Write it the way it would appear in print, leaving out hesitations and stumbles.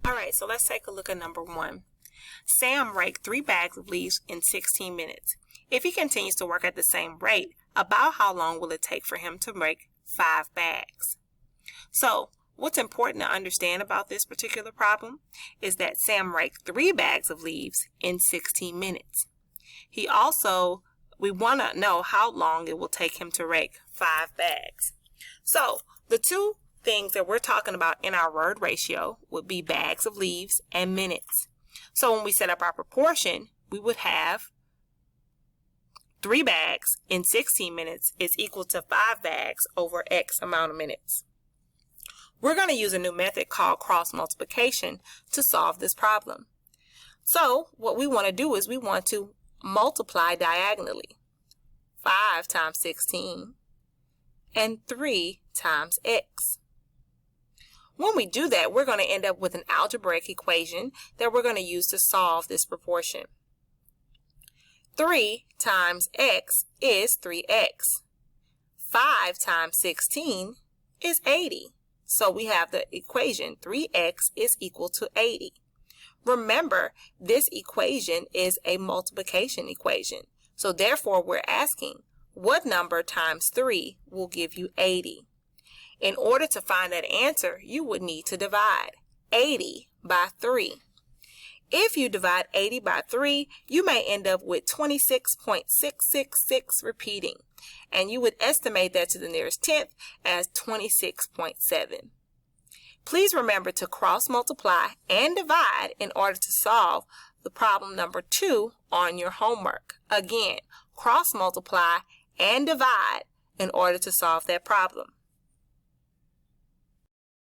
Alright, so let's take a look at number 1. Sam raked 3 bags of leaves in 16 minutes. If he continues to work at the same rate, about how long will it take for him to rake 5 bags? So, what's important to understand about this particular problem is that Sam raked 3 bags of leaves in 16 minutes. We want to know how long it will take him to rake 5 bags. So, the two things that we're talking about in our word ratio would be bags of leaves and minutes. So when we set up our proportion, we would have 3 bags in 16 minutes is equal to 5 bags over X amount of minutes. We're going to use a new method called cross multiplication to solve this problem. So what we want to do is we want to multiply diagonally. 5 times 16 and 3 times X. When we do that, we're going to end up with an algebraic equation that we're going to use to solve this proportion. 3 times X is 3X. 5 times 16 is 80. So we have the equation 3X is equal to 80. Remember, this equation is a multiplication equation. So therefore, we're asking, what number times 3 will give you 80? In order to find that answer, you would need to divide 80 by 3. If you divide 80 by 3, you may end up with 26.666 repeating, and you would estimate that to the nearest tenth as 26.7. Please remember to cross multiply and divide in order to solve the problem number 2 on your homework. Again, cross multiply and divide in order to solve that problem.